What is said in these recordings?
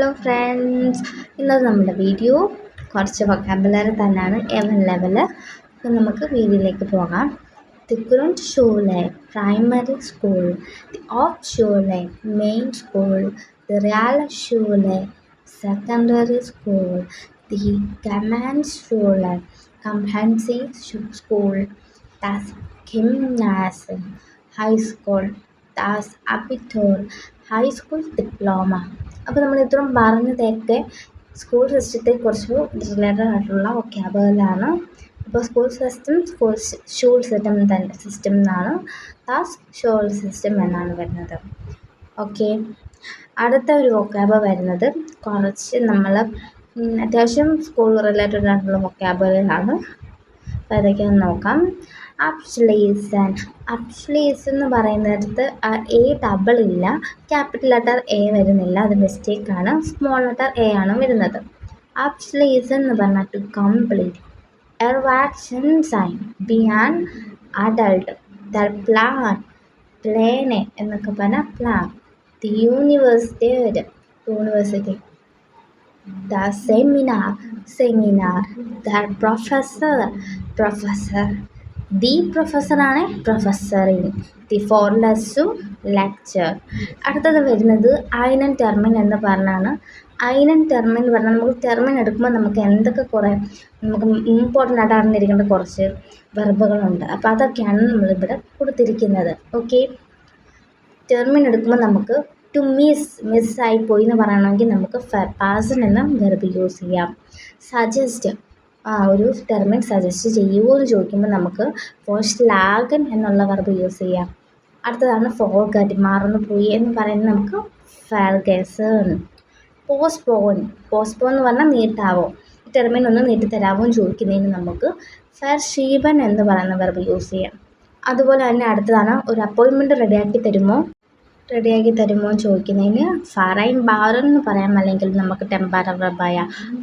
Hello friends, ഇന്നത്തെ നമ്മുടെ video കുറച്ച് വൊക്കാബുലറി തന്നെയാണ്, എവൻ ലെവൽ. അപ്പം നമുക്ക് വീഡിയോയിലേക്ക് പോകാം. ദി ഗ്രൂണ്ട്സ്ചൂലെ പ്രൈമറി സ്കൂൾ, ദി ഓപ്സ്ചൂലെ മെയിൻ സ്കൂൾ, ദി റിയാലസ്ചൂലെ സെക്കൻഡറി സ്കൂൾ, ദി ഗമാൻസ്ചൂലെ കംപ്രഹെൻസീവ് സ്കൂൾ, ദാസ് ഗിംനാസിയം ഹൈസ്കൂൾ, ദാസ് അബിറ്റൂർ ഹൈസ്കൂൾ ഡിപ്ലോമ. അപ്പോൾ നമ്മൾ ഇത്രയും പറഞ്ഞതൊക്കെ സ്കൂൾ സിസ്റ്റത്തെക്കുറിച്ച് റിലേറ്റഡ് ആയിട്ടുള്ള വൊക്കാബുലറിയാണ്. അപ്പോൾ സ്കൂൾ സിസ്റ്റം ഷൂൾ സിസ്റ്റം എന്നാണ്, ദാസ് ഷൂൾ സിസ്റ്റം എന്നാണ് വരുന്നത്. ഓക്കെ, അടുത്ത ഒരു വൊക്കാബ് വരുന്നത് കുറച്ച് നമ്മൾ അത്യാവശ്യം സ്കൂൾ റിലേറ്റഡ് ആയിട്ടുള്ള വൊക്കാബുലറിയാണ്. അപ്പോൾ അതൊക്കെയൊന്ന് നോക്കാം. അബ്സൊല്യൂഷൻ. അബ്സൊല്യൂഷൻ എന്ന് പറയുന്നിടത്ത് എ ഡബിൾ ഇല്ല, ക്യാപിറ്റൽ ലെറ്റർ എ വരുന്നില്ല, അത് മിസ്റ്റേക്കാണ്. സ്മോൾ ലെറ്റർ എ ആണ് വരുന്നത്. അബ്സൊല്യൂഷൻ എന്ന് പറഞ്ഞാൽ ടു കംപ്ലീറ്റ്. എർവാക്ഷൻ സൈൻ, ബി ആൻ അഡൾട്ട്. ദ പ്ലാൻ, പ്ലേനെ എന്നൊക്കെ പറഞ്ഞാൽ പ്ലാൻ. ദി യൂണിവേഴ്സിറ്റി വരും, യൂണിവേഴ്സിറ്റി. ദ സെമിനാർ, സെമിനാർ. ദ പ്രൊഫസർ, പ്രൊഫസർ. ദി പ്രൊഫസറാണ് പ്രൊഫസറിൻ. ദി ഫോർ ലെസ്സും ലെക്ചർ. അടുത്തത് വരുന്നത് ഐനൻ ടെർമിൻ എന്ന് പറഞ്ഞാണ്. ഐനൻ ടെർമിൻ എന്ന് പറഞ്ഞാൽ നമുക്ക് ടെർമിൻ എടുക്കുമ്പോൾ നമുക്ക് എന്തൊക്കെ കുറേ നമുക്ക് ഇമ്പോർട്ടൻ്റ് ആയിട്ട് അറിഞ്ഞിരിക്കേണ്ട കുറച്ച് വെർബുകളുണ്ട്. അപ്പോൾ അതൊക്കെയാണ് നമ്മളിവിടെ കൊടുത്തിരിക്കുന്നത്. ഓക്കെ, ടെർമിൻ എടുക്കുമ്പോൾ നമുക്ക് ടു മിസ്സായിപ്പോയി എന്ന് പറയണമെങ്കിൽ നമുക്ക് പാസൻ എന്ന വെർബ് യൂസ് ചെയ്യാം. സജസ്റ്റ്, ഒരു ടെർമിൻ സജസ്റ്റ് ചെയ്യുമോ എന്ന് ചോദിക്കുമ്പോൾ നമുക്ക് ഫോർഷ്ലാഗൻ എന്നുള്ള വെർബ് യൂസ് ചെയ്യാം. അടുത്തതാണ് ഫോർഗറ്റ്, മറന്നു പോയി എന്ന് പറയുന്നത് നമുക്ക് ഫർഗസൺ. പോസ്റ്റ്പോൺ, പോസ്റ്റ്പോൺ എന്ന് പറഞ്ഞാൽ നീട്ടാവോ, ടെർമിൻ ഒന്ന് നീട്ടിത്തരാമോ എന്ന് ചോദിക്കുന്നതിന് നമുക്ക് ഫർഷീബൻ എന്ന് പറയുന്ന വെർബ് യൂസ് ചെയ്യാം. അതുപോലെ തന്നെ അടുത്തതാണ് ഒരു അപ്പോയിൻമെൻറ്റ് റെഡിയാക്കി തരുമോ എന്ന് ചോദിക്കുന്നതിന് ഫറൈൻ ബാറൻ എന്ന് പറയാം, അല്ലെങ്കിൽ നമുക്ക് ടെമ്പററി വെർബായ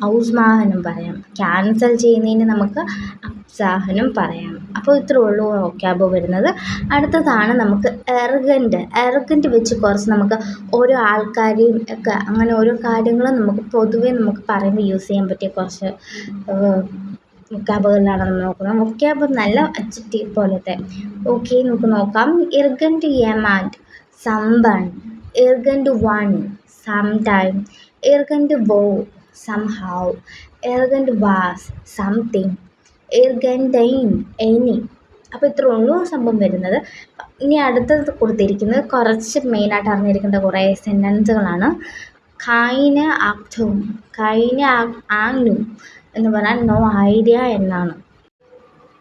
ഔസ്മാഹനും പറയാം. ക്യാൻസൽ ചെയ്യുന്നതിന് നമുക്ക് അബ്സാഹനും പറയാം. അപ്പോൾ ഇത്രേ ഉള്ളൂ വൊക്കാബ് വരുന്നത്. അടുത്തതാണ് നമുക്ക് എർഗൻറ്റ് വെച്ച് കുറച്ച് നമുക്ക് ഓരോ ആൾക്കാരെയും ഒക്കെ അങ്ങനെ ഓരോ കാര്യങ്ങളും നമുക്ക് പൊതുവേ നമുക്ക് പറയുമ്പോൾ യൂസ് ചെയ്യാൻ പറ്റിയ കുറച്ച് വൊക്കാബുകളാണ് നമ്മൾ നോക്കുന്നത്. വൊക്കാബ് നല്ല അഡ്ജക്റ്റീവ് പോലത്തെ. ഓക്കെ, നമുക്ക് നോക്കാം. എർഗൻറ്റ് എമാൻഡ്, someone. Arrogant one, sometime. Arrogant bow, somehow. Arrogant was, something. Argentine, any. അപ്പോൾ ഇത്ര ഉള്ളൂ സംഭവം വരുന്നത്. ഇനി അടുത്തത് കൊടുത്തിരിക്കുന്നത് കുറച്ച് മെയിനായിട്ട് അറിഞ്ഞിരിക്കേണ്ട കുറേ സെൻറ്റൻസുകളാണ്. കൈന ആക്റ്റും, കൈന ആങ്നും എന്ന് പറഞ്ഞാൽ നോ ഐഡിയ എന്നാണ്.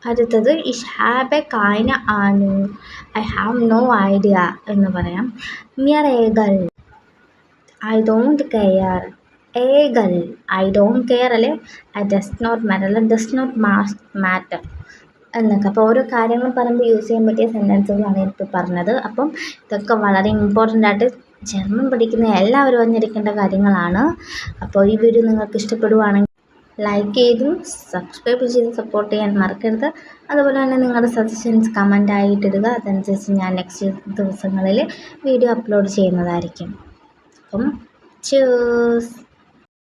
അടുത്തത് ഇഷ് ഹാബ് എ കൈന ആനു, ഐ ഹാവ് നോ ഐഡിയ എന്ന് പറയാം. മിയർ ഏഗൽ, ഐ ഡോണ്ട് കെയർ. ഏഗൽ, ഐ ഡോണ്ട് കെയർ അല്ലെ ഐ ഡസ് നോട്ട് മാറ്റർ അല്ലെ ഡസ് നോട്ട് മാറ്റർ എന്നൊക്കെ. അപ്പോൾ ഓരോ കാര്യങ്ങൾ പറയുമ്പോൾ യൂസ് ചെയ്യാൻ പറ്റിയ സെൻറ്റൻസുകളാണ് ഇപ്പോൾ പറഞ്ഞത്. അപ്പം ഇതൊക്കെ വളരെ ഇമ്പോർട്ടൻ്റ് ആയിട്ട് ജർമ്മൻ പഠിക്കുന്ന എല്ലാവരും അറിഞ്ഞിരിക്കേണ്ട കാര്യങ്ങളാണ്. അപ്പോൾ ഈ വീഡിയോ നിങ്ങൾക്ക് ഇഷ്ടപ്പെടുവാണെങ്കിൽ ലൈക്ക് ചെയ്തും സബ്സ്ക്രൈബ് ചെയ്ത് സപ്പോർട്ട് ചെയ്യാൻ മറക്കരുത്. അതുപോലെ തന്നെ നിങ്ങളുടെ സജഷൻസ് കമൻ്റ് ആയിട്ടിടുക, അതനുസരിച്ച് ഞാൻ നെക്സ്റ്റ് ദിവസങ്ങളിൽ വീഡിയോ അപ്ലോഡ് ചെയ്യുന്നതായിരിക്കും. അപ്പം cheers.